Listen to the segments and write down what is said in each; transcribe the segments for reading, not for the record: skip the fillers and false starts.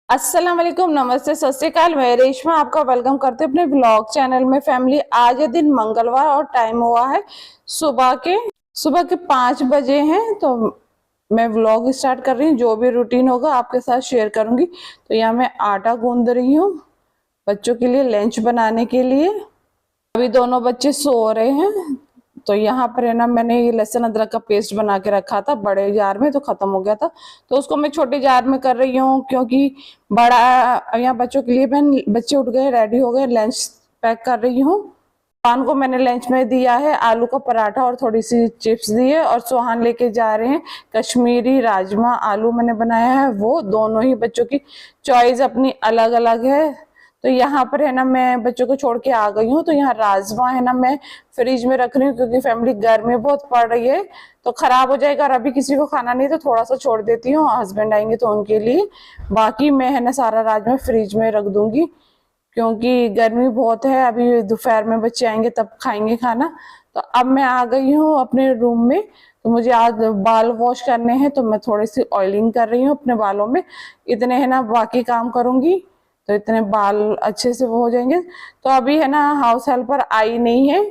अस्सलाम वालेकुम, नमस्ते, सत श्री अकाल। मैं रेशमा आपका वेलकम करते हैं अपने ब्लॉग चैनल में। फैमिली, आज है दिन मंगलवार और टाइम हुआ है सुबह के 5 बजे हैं। तो मैं व्लॉग स्टार्ट कर रही हूँ। जो भी रूटीन होगा आपके साथ शेयर करूंगी। तो यहाँ मैं आटा गूंद रही हूँ बच्चों के लिए लंच बनाने के लिए। अभी दोनों बच्चे सो रहे हैं। तो यहाँ पर है ना, मैंने ये लहसुन अदरक का पेस्ट बना के रखा था बड़े जार में, तो खत्म हो गया था। तो उसको मैं छोटे जार में कर रही हूँ, क्योंकि बड़ा यहाँ बच्चों के लिए बच्चे उठ गए, रेडी हो गए, लंच पैक कर रही हूँ। सुहान को मैंने लंच में दिया है आलू का पराठा और थोड़ी सी चिप्स दी है। और सुहान लेके जा रहे हैं कश्मीरी राजमा आलू मैंने बनाया है। वो दोनों ही बच्चों की चॉइस अपनी अलग अलग है। तो यहाँ पर है ना, मैं बच्चों को छोड़ के आ गई हूँ। तो यहाँ राजमा है ना, मैं फ्रिज में रख रही हूँ, क्योंकि फैमिली गर्मी बहुत पड़ रही है तो खराब हो जाएगा। और अभी किसी को खाना नहीं तो थोड़ा सा छोड़ देती हूँ, हस्बैंड आएंगे तो उनके लिए। बाकी मैं है ना सारा राजमा फ्रिज में रख दूंगी, क्योंकि गर्मी बहुत है। अभी दोपहर में बच्चे आएंगे तब खाएंगे खाना। तो अब मैं आ गई हूँ अपने रूम में। तो मुझे आज बाल वॉश करने हैं, तो मैं थोड़ी सी ऑयलिंग कर रही हूँ अपने बालों में। इतने है ना बाकी काम करूंगी तो इतने बाल अच्छे से वो हो जाएंगे। तो अभी है ना हाउस हेल्पर आई नहीं है,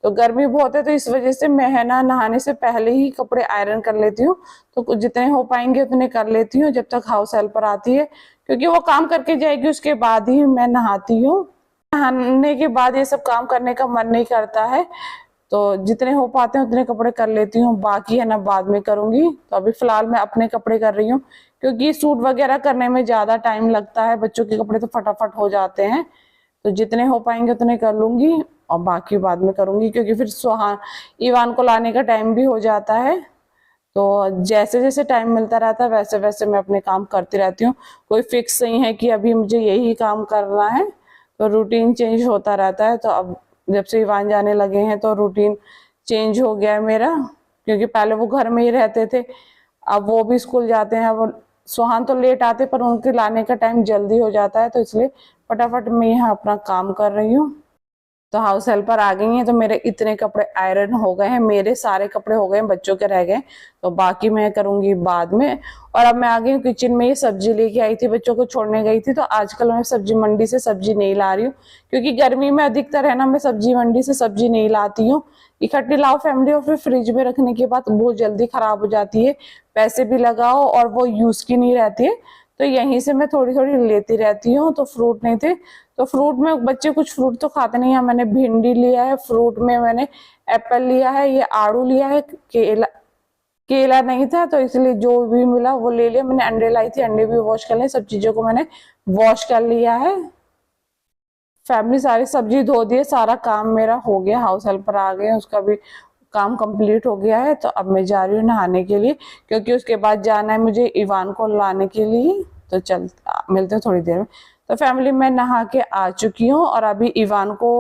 तो गर्मी बहुत है, तो इस वजह से मैं है ना नहाने से पहले ही कपड़े आयरन कर लेती हूँ। तो जितने हो पाएंगे उतने कर लेती हूँ जब तक हाउस हेल्पर आती है, क्योंकि वो काम करके जाएगी उसके बाद ही मैं नहाती हूँ। नहाने के बाद ये सब काम करने का मन नहीं करता है, तो जितने हो पाते हैं उतने कपड़े कर लेती हूँ, बाकी है ना बाद में करूंगी। तो अभी फिलहाल मैं अपने कपड़े कर रही हूँ, क्योंकि सूट वगैरह करने में ज्यादा टाइम लगता है। बच्चों के कपड़े तो फटाफट हो जाते हैं, तो जितने हो पाएंगे उतने कर लूंगी और बाकी बाद में करूंगी, क्योंकि फिर सुहान ईवान को लाने का टाइम भी हो जाता है। तो जैसे जैसे टाइम मिलता रहता है वैसे वैसे मैं अपने काम करती रहती हूँ। कोई फिक्स नहीं है कि अभी मुझे यही काम करना है, तो रूटीन चेंज होता रहता है। तो अब जब से ईवान जाने लगे हैं तो रूटीन चेंज हो गया है मेरा, क्योंकि पहले वो घर में ही रहते थे, अब वो भी स्कूल जाते हैं। अब सुहान तो लेट आते पर उनके लाने का टाइम जल्दी हो जाता है, तो इसलिए फटाफट मैं यहाँ अपना काम कर रही हूँ। तो हाउस हेल्पर आ गई हैं, तो मेरे इतने कपड़े आयरन हो गए हैं, मेरे सारे कपड़े हो गए हैं, बच्चों के रह गए। तो बाकी मैं करूंगी बाद में। और अब मैं आ गई हूँ किचन में। ये सब्जी लेके आई थी, बच्चों को छोड़ने गई थी। तो आजकल मैं सब्जी मंडी से सब्जी नहीं ला रही हूँ, क्योंकि गर्मी में अधिकतर है ना मैं सब्जी मंडी से सब्जी नहीं लाती हूँ। इकट्ठी लाओ फैमिली, और फिर फ्रिज में रखने के बाद बहुत जल्दी खराब हो जाती है, पैसे भी लगाओ और वो यूज की नहीं रहती है। तो यहीं से मैं थोड़ी थोड़ी लेती रहती हूँ। तो फ्रूट नहीं थे, तो फ्रूट में बच्चे कुछ फ्रूट तो खाते नहीं है। मैंने भिंडी लिया है, फ्रूट में मैंने एप्पल लिया है, ये आड़ू लिया है, केला केला नहीं था तो इसलिए जो भी मिला वो ले लिया। मैंने अंडे लाई थी, अंडे भी वॉश कर लिए। सब चीजों को मैंने वॉश कर लिया है। फैमिली सारी सब्जी धो दी है, सारा काम मेरा हो गया। हाउस हेल्पर आ गए, उसका भी काम कंप्लीट हो गया है। तो अब मैं जा रही हूँ नहाने के लिए, क्योंकि उसके बाद जाना है मुझे इवान को लाने के लिए। तो चल मिलते हैं थोड़ी देर में। तो फैमिली, मैं नहा के आ चुकी हूँ और अभी इवान को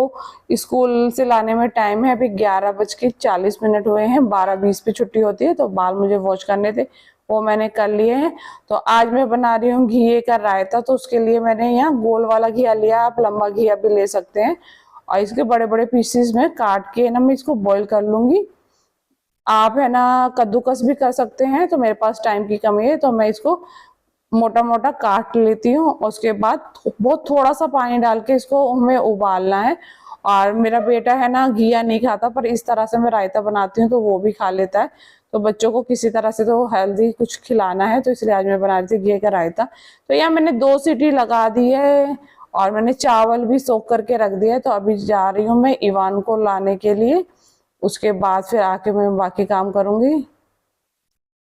स्कूल से लाने में टाइम है। अभी 11:40 हुए हैं, 12:20 पे छुट्टी होती है। तो बाल मुझे वॉश करने थे, वो मैंने कर लिए हैं। तो आज मैं बना रही हूँ घी का रायता। तो उसके लिए मैंने यहाँ गोल वाला घिया लिया, आप लंबा घिया भी ले सकते हैं। और इसके बड़े बड़े पीसेस में काट के ना मैं इसको बॉईल कर लूंगी। आप है ना कद्दूकस भी कर सकते हैं, तो मेरे पास टाइम की कमी है तो मैं इसको मोटा मोटा काट लेती हूँ। उसके बाद बहुत थोड़ा सा पानी डाल के इसको हमें उबालना है। और मेरा बेटा है ना घिया नहीं खाता, पर इस तरह से मैं रायता बनाती हूँ तो वो भी खा लेता है। तो बच्चों को किसी तरह से तो हेल्दी कुछ खिलाना है, तो इसलिए आज मैं बना रही थी घिया का रायता। तो यहाँ मैंने 2 सीटी लगा दी है और मैंने चावल भी सोख करके रख दिया है। तो अभी जा रही हूँ मैं इवान को लाने के लिए, उसके बाद फिर आके मैं बाकी काम करूंगी।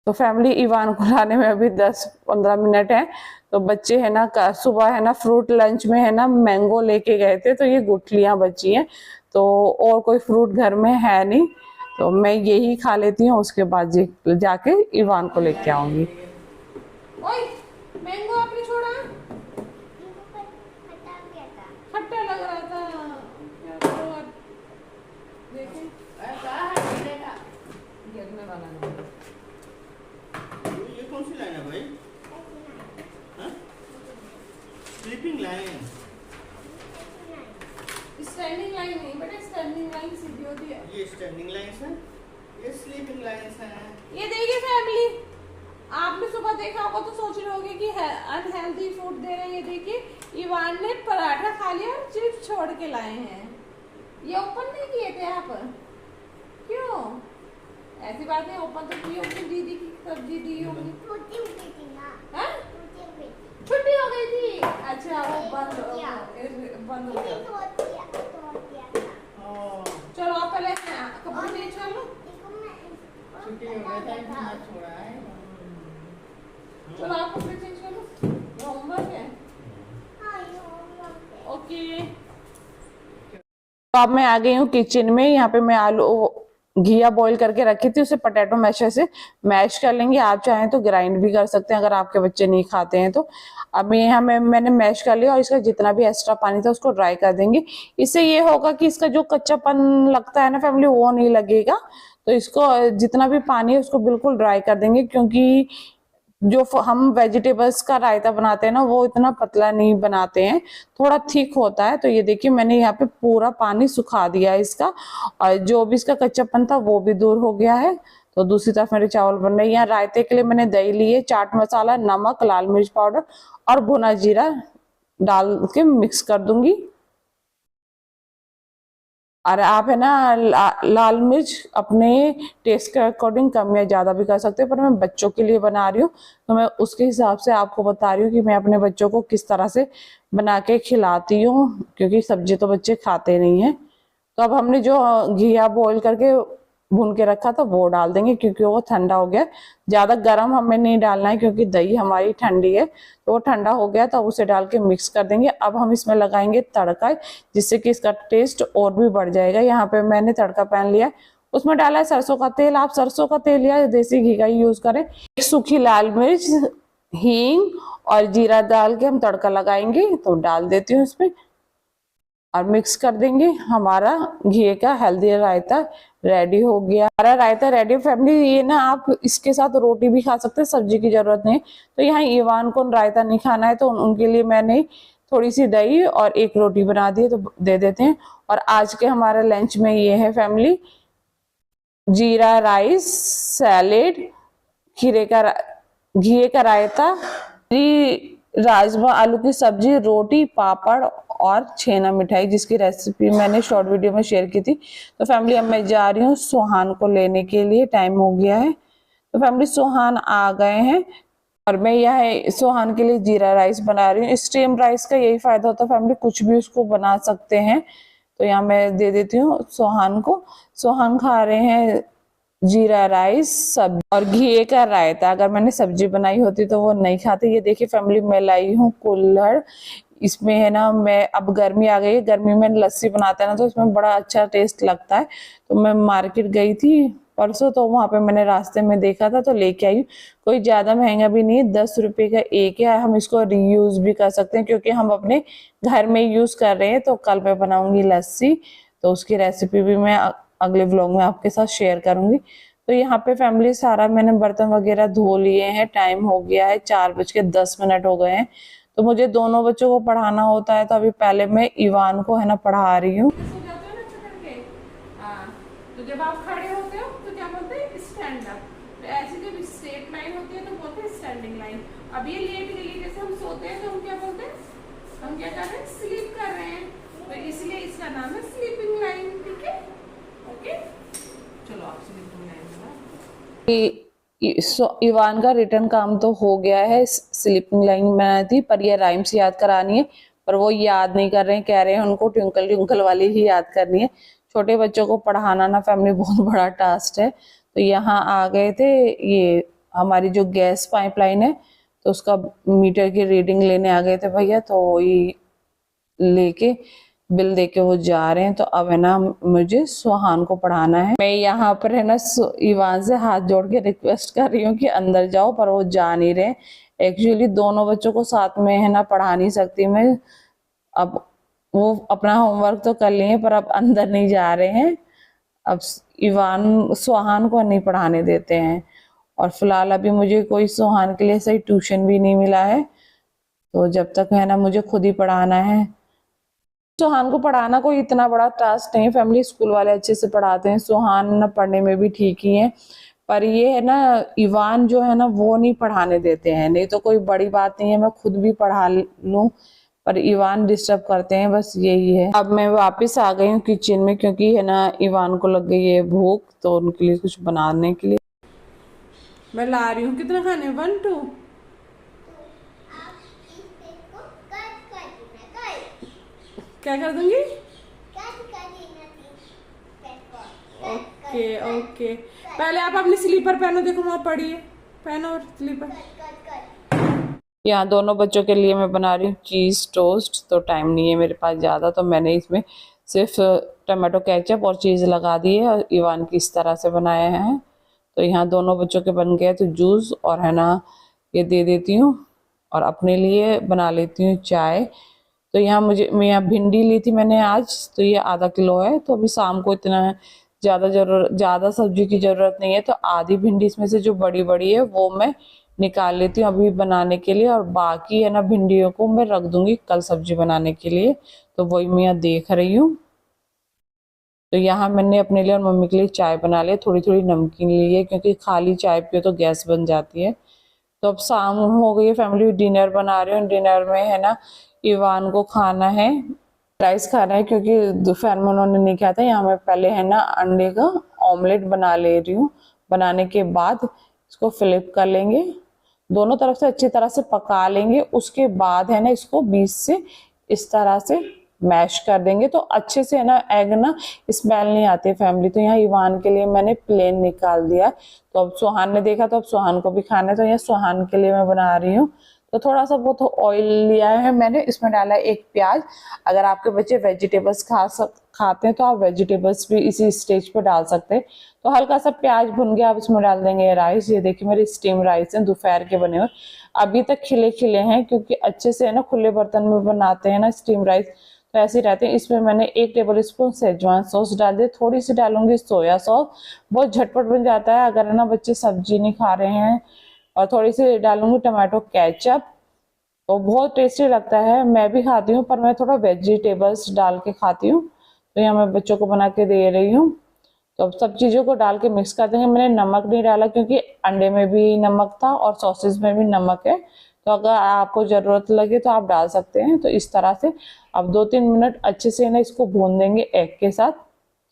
तो फैमिली, इवान को लाने में अभी 10-15 मिनट है। तो बच्चे है ना सुबह है ना फ्रूट लंच में है ना मैंगो लेके गए थे, तो ये गुठलियां बची हैं। तो और कोई फ्रूट घर में है नहीं, तो मैं यही खा लेती हूँ। उसके बाद जाके इवान को लेके आऊंगी। ओए, मैंगो आपने छोड़ा? खट्टा लग रहा था। क्या करूं अब? देखें, गिरने वाला नहीं। ये कौन सी लाइन है भाई? Sleeping line. स्टैंडिंग लाइन नहीं बेटा, स्टैंडिंग लाइन सीधी होती है। ये स्टैंडिंग लाइन है, ये स्लीपिंग लाइन है। ये देखिए फैमिली, आपने सुबह देखा होगा तो सोच रहे होगे कि अनहेल्दी फूड दे रहे हैं। ये देखिए इवान ने पराठा खा लिया और चिप्स छोड़ के लाए हैं। ये ओपन नहीं किए थे आप? क्यों? ऐसी बात नहीं, ओपन तो की होगी, दीदी की सब्जी दी होगी। हाँ? छुट्टी हो गई थी? अच्छा, वो बंद हो गया। चलो आप पहले कपड़े चेंज कर लो। छुट्टी हो गया था इतना छोड़ा है। चलो आप कपड़े चेंज कर लो, ये होमवर्क है। ओके, तो अब मैं आ गई हूँ किचन में। यहाँ पे मैं आलू घिया बॉईल करके रखी थी, उसे पोटैटो मैशर से मैश कर लेंगे। आप चाहें तो ग्राइंड भी कर सकते हैं अगर आपके बच्चे नहीं खाते हैं तो। अब यहाँ मैंने मैश कर लिया और इसका जितना भी एक्स्ट्रा पानी था उसको ड्राई कर देंगे। इससे ये होगा कि इसका जो कच्चापन लगता है ना फैमिली, वो नहीं लगेगा। तो इसको जितना भी पानी है उसको बिल्कुल ड्राई कर देंगे, क्योंकि जो हम वेजिटेबल्स का रायता बनाते हैं ना वो इतना पतला नहीं बनाते हैं, थोड़ा थिक होता है। तो ये देखिए मैंने यहाँ पे पूरा पानी सुखा दिया है इसका, और जो भी इसका कच्चापन था वो भी दूर हो गया है। तो दूसरी तरफ मेरे चावल बन रहे हैं। यहाँ रायते के लिए मैंने दही लिए, चाट मसाला, नमक, लाल मिर्च पाउडर और भुना जीरा डाल के मिक्स कर दूंगी। और आप है ना लाल मिर्च अपने टेस्ट के अकॉर्डिंग कम या ज्यादा भी कर सकते हैं, पर मैं बच्चों के लिए बना रही हूँ तो मैं उसके हिसाब से आपको बता रही हूँ कि मैं अपने बच्चों को किस तरह से बना के खिलाती हूँ, क्योंकि सब्जी तो बच्चे खाते नहीं है। तो अब हमने जो घिया बॉईल करके भून के रखा था वो डाल देंगे, क्योंकि वो ठंडा हो गया। ज्यादा गर्म हमें नहीं डालना है क्योंकि दही हमारी ठंडी है, तो वो ठंडा हो गया तो उसे डाल के मिक्स कर देंगे। अब हम इसमें लगाएंगे तड़का, जिससे कि इसका टेस्ट और भी बढ़ जाएगा। यहाँ पे मैंने तड़का पैन लिया, उसमें डाला है सरसों का तेल। आप सरसों का तेल या देसी घी का ही यूज करें। सूखी लाल मिर्च, हींग और जीरा डाल के हम तड़का लगाएंगे। तो डाल देती हूँ इसमें और मिक्स कर देंगे। हमारा घी का हेल्दी रायता रेडी हो गया। हमारा रायता रेडी फैमिली। ये ना आप इसके साथ रोटी भी खा सकते हैं, सब्जी की जरूरत नहीं। तो यहाँ ईवान को रायता नहीं खाना है तो उनके लिए मैंने थोड़ी सी दही और एक रोटी बना दी, तो दे देते हैं। और आज के हमारे लंच में ये है फैमिली, जीरा राइस, सैलेड, खीरे का घी का रायता, राजमा आलू की सब्जी, रोटी, पापड़ और छेना मिठाई, जिसकी रेसिपी मैंने शॉर्ट वीडियो में शेयर की थी। तो फैमिली अब मैं जा रही हूँ सुहान को लेने के लिए, टाइम हो गया है। तो फैमिली सुहान आ गए हैं और मैं यह सुहान के लिए जीरा राइस बना रही हूँ। स्टीम राइस का यही फायदा होता है फैमिली, कुछ भी उसको बना सकते हैं। तो यहाँ मैं दे देती हूँ सुहान को। सुहान खा रहे हैं जीरा राइस, सब्जी और घी का रायता। अगर मैंने सब्जी बनाई होती तो वो नहीं खाते। ये देखिए फैमिली मैं लाई हूँ कुल्हड़। इसमें है ना, मैं अब गर्मी आ गई है, गर्मी में लस्सी बनाते हैं ना तो इसमें बड़ा अच्छा टेस्ट लगता है। तो मैं मार्केट गई थी परसों, तो वहां पे मैंने रास्ते में देखा था तो लेके आई। कोई ज्यादा महंगा भी नहीं है, 10 रुपए का एक है। हम इसको रीयूज भी कर सकते हैं क्योंकि हम अपने घर में यूज कर रहे हैं। तो कल मैं बनाऊंगी लस्सी, तो उसकी रेसिपी भी मैं अगले व्लॉग में आपके साथ शेयर करूंगी। तो यहाँ पे फैमिली सारा मैंने बर्तन वगैरह धो लिए हैं। टाइम हो गया है 4:10 हो गए हैं। तो मुझे दोनों बच्चों को पढ़ाना होता है, तो अभी पहले मैं इवान को है ना पढ़ा रही हूँ। तो जब आप खड़े होते हो तो क्या बोलते हैं, स्टैंड अप। तो ऐसी जब स्ट्रेट लाइन होती है तो बोलते हैं स्टैंडिंग लाइन। अब ये लेट गई, जैसे हम सोते हैं तो हम क्या बोलते हैं, हम क्या कर रहे हैं, स्लीप कर रहे हैं। तो इसलिए इसका नाम है स्लीपिंग लाइन। ठीक है, ओके। चलो आप स्लीपिंग लाइन। इवान का रिटर्न काम तो हो गया है। स्लीपिंग लाइन बनाई थी, पर ये राइम्स याद करानी है, पर वो याद नहीं कर रहे हैं। कह रहे हैं उनको ट्विंकल ट्विंकल वाली ही याद करनी है। छोटे बच्चों को पढ़ाना ना फैमिली बहुत बड़ा टास्क है। तो यहाँ आ गए थे, ये हमारी जो गैस पाइपलाइन है तो उसका मीटर की रीडिंग लेने आ गए थे भैया। तो ये लेके बिल देके वो जा रहे हैं। तो अब है ना मुझे सुहान को पढ़ाना है। मैं यहाँ पर है ना इवान से हाथ जोड़ के रिक्वेस्ट कर रही हूँ कि अंदर जाओ, पर वो जा नहीं रहे। एक्चुअली दोनों बच्चों को साथ में है ना पढ़ा नहीं सकती मैं। अब वो अपना होमवर्क तो कर लिए पर अब अंदर नहीं जा रहे हैं। अब इवान सुहान को नहीं पढ़ाने देते हैं। और फिलहाल अभी मुझे कोई सुहान के लिए सही ट्यूशन भी नहीं मिला है। तो जब तक है ना मुझे खुद ही पढ़ाना है। सुहान को पढ़ाना कोई इतना बड़ा टास्क नहीं है फैमिली, स्कूल वाले अच्छे से पढ़ाते हैं। सुहान न पढ़ने में भी ठीक ही है, पर ये है ना, इवान जो है ना वो नहीं पढ़ाने देते हैं। नहीं तो कोई बड़ी बात नहीं है, मैं खुद भी पढ़ा लूं, पर इवान डिस्टर्ब करते हैं, बस यही है। अब मैं वापस आ गई हूँ किचन में, क्योंकि है ना इवान को लग गई है भूख, तो उनके लिए कुछ बनाने के लिए मैं ला रही हूँ। कितना खाने? 1 2 क्या कर दूंगी? ओके ओके, पहले आप अपनी स्लीपर पहनो, देखो वहाँ पड़ी है, पहनो और स्लीपर। यहाँ दोनों बच्चों के लिए मैं बना रही हूँ चीज़ टोस्ट। तो टाइम नहीं है मेरे पास ज़्यादा, तो मैंने इसमें सिर्फ टमाटो केचप और चीज़ लगा दी है और इवान की इस तरह से बनाया है। तो यहाँ दोनों बच्चों के बन गए, तो जूस और है ना ये दे देती हूँ और अपने लिए बना लेती हूँ चाय। तो यहाँ मैं यहाँ भिंडी ली थी मैंने आज, तो ये आधा किलो है। तो अभी शाम को इतना ज़्यादा सब्जी की ज़रूरत नहीं है, तो आधी भिंडी इसमें से जो बड़ी बड़ी है वो मैं निकाल लेती हूँ अभी बनाने के लिए, और बाकी है ना भिंडियों को मैं रख दूंगी कल सब्जी बनाने के लिए। तो वही मैं यहाँ देख रही हूँ। तो यहाँ मैंने अपने लिए और मम्मी के लिए चाय बना ली, थोड़ी थोड़ी नमकीन ली है, क्योंकि खाली चाय पियो तो गैस बन जाती है। तो अब शाम हो गई है, फैमिली डिनर बना रही हूँ। डिनर में है ना इवान को खाना है, राइस खाना है, क्योंकि दोपहर में उन्होंने नहीं खाया था। यहाँ मैं पहले है ना अंडे का ऑमलेट बना ले रही हूँ। बनाने के बाद इसको फ्लिप कर लेंगे, दोनों तरफ से अच्छी तरह से पका लेंगे। उसके बाद है ना इसको बीच से इस तरह से मैश कर देंगे, तो अच्छे से है ना एग ना स्मेल नहीं आती फैमिली। तो यहाँ इवान के लिए मैंने प्लेन निकाल दिया। तो अब सुहान ने देखा, तो अब सुहान को भी खाना है, तो यहाँ सुहान के लिए मैं बना रही हूँ। तो थोड़ा सा बहुत ऑयल लिया है मैंने, इसमें डाला है 1 प्याज। अगर आपके बच्चे वेजिटेबल्स खाते हैं तो आप वेजिटेबल्स भी इसी स्टेज पे डाल सकते हैं। तो हल्का सा प्याज भुन गया, अब इसमें डाल देंगे ये राइस। ये देखिए मेरे स्टीम राइस हैं, दोपहर के बने हुए, अभी तक खिले खिले हैं, क्योंकि अच्छे से है ना खुले बर्तन में बनाते हैं ना स्टीम राइस, तो ऐसे ही रहते हैं। इसमें मैंने 1 टेबल स्पून सेजवान सॉस डाल दिया, थोड़ी सी डालूंगी सोया सॉस, बहुत झटपट बन जाता है अगर है ना बच्चे सब्जी नहीं खा रहे हैं। और थोड़ी सी डालूंगी टमाटो केचप, तो बहुत टेस्टी लगता है। मैं भी खाती हूँ, पर मैं थोड़ा वेजिटेबल्स डाल के खाती हूँ। तो यहाँ मैं बच्चों को बना के दे रही हूँ। तो अब सब चीज़ों को डाल के मिक्स कर देंगे। मैंने नमक नहीं डाला, क्योंकि अंडे में भी नमक था और सॉसेज में भी नमक है, तो अगर आपको ज़रूरत लगे तो आप डाल सकते हैं। तो इस तरह से अब 2-3 मिनट अच्छे से ना इसको भून देंगे एग के साथ,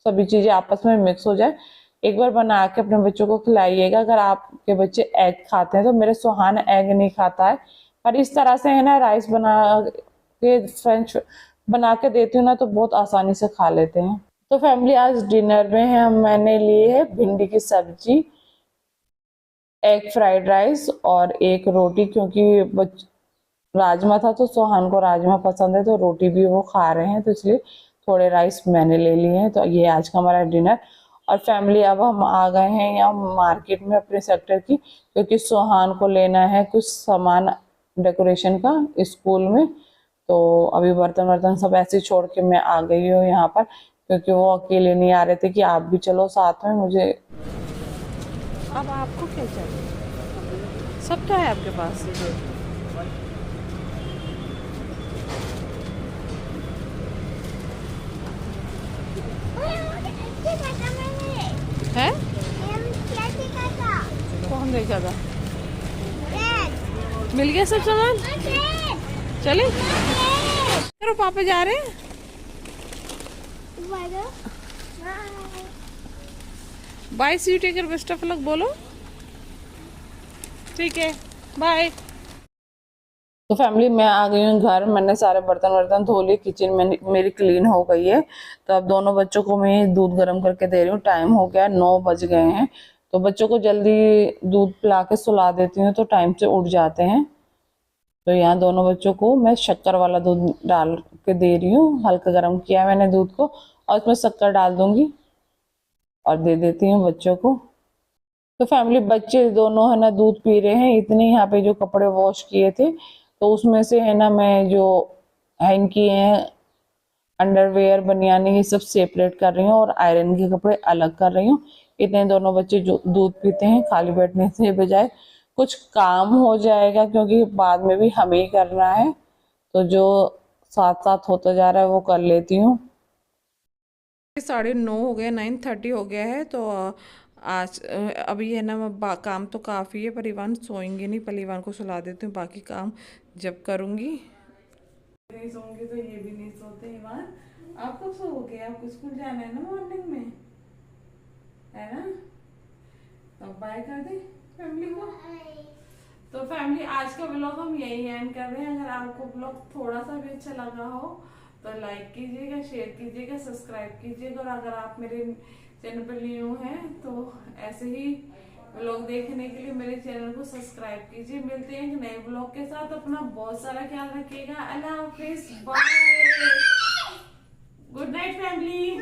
सभी चीज़ें आपस में मिक्स हो जाए। एक बार बना के अपने बच्चों को खिलाइएगा, अगर आपके बच्चे एग खाते हैं। तो मेरे सुहान एग नहीं खाता है, पर इस तरह से है ना राइस बना के फ्रेंच बना के देती हूँ ना, तो बहुत आसानी से खा लेते हैं। तो फैमिली आज डिनर में है मैंने लिए है भिंडी की सब्जी, एग फ्राइड राइस और एक रोटी, क्योंकि राजमा था तो सुहान को राजमा पसंद है, तो रोटी भी वो खा रहे हैं, तो इसलिए थोड़े राइस मैंने ले लिए हैं। तो ये आज का हमारा डिनर। और फैमिली अब हम आ गए हैं यहाँ मार्केट में अपने सेक्टर की, क्योंकि सुहान को लेना है कुछ सामान डेकोरेशन का स्कूल में। तो अभी बर्तन वर्तन सब ऐसे छोड़ के मैं आ गई हूँ यहाँ पर, क्योंकि वो अकेले नहीं आ रहे थे कि आप भी चलो साथ में मुझे। अब आपको क्या चाहिए? सब तो है आपके पास। है कौन देखा था? मिल गया सब सामान? चले करो, पापा जा रहे हैं। Bye, see you, take care, best of luck बोलो। ठीक है, बाय। तो फैमिली मैं आ गई हूँ घर, मैंने सारे बर्तन वर्तन धो लिए, किचन में मेरी क्लीन हो गई है। तो अब दोनों बच्चों को मैं दूध गर्म करके दे रही हूँ। टाइम हो गया, 9 बज गए हैं, तो बच्चों को जल्दी दूध पिला के सुला देती हूँ, तो टाइम से उठ जाते हैं। तो यहाँ दोनों बच्चों को मैं शक्कर वाला दूध डाल के दे रही हूँ, हल्का गर्म किया मैंने दूध को, और उसमें शक्कर डाल दूंगी और दे देती हूँ बच्चों को। तो फैमिली बच्चे दोनों है ना दूध पी रहे हैं। इतने यहाँ पे जो कपड़े वॉश किए थे, तो उसमें से है ना मैं जो हैंग किए हैं अंडरवेयर बनियानी ये सब सेपरेट कर रही हूँ, और आयरन के कपड़े अलग कर रही हूँ। इतने दोनों बच्चे जो दूध पीते हैं, खाली बैठने से बजाय कुछ काम हो जाएगा, क्योंकि बाद में भी हमें ही करना है। तो जो साथ साथ होता जा रहा है वो कर लेती हूँ। 9:30 हो गया, 9:30 हो गया है। तो आज अभी है ना काम तो काफ़ी है, पर इवान सोएंगे नहीं, पहले इवान को सुला देती हूँ, बाकी काम जब करूँगी। नहीं सोऊंगी तो ये भी नहीं सोते। इवान आप कब सोओगे? आपको स्कूल जाना है ना मॉर्निंग में, है ना? तो बाय कर दे फैमिली को। तो फैमिली आज का ब्लॉग हम यही एंड कर रहे हैं। अगर आपको ब्लॉग थोड़ा सा भी अच्छा लगा हो तो लाइक कीजिएगा, शेयर कीजिएगा, सब्सक्राइब कीजिएगा। और अगर आप मेरे चैनल पर न्यू हैं तो ऐसे ही ब्लॉग देखने के लिए मेरे चैनल को सब्सक्राइब कीजिए। मिलते हैं एक नए ब्लॉग के साथ। अपना बहुत सारा ख्याल रखिएगा। अल्लाह हाफिज, बाय, गुड नाइट फैमिली।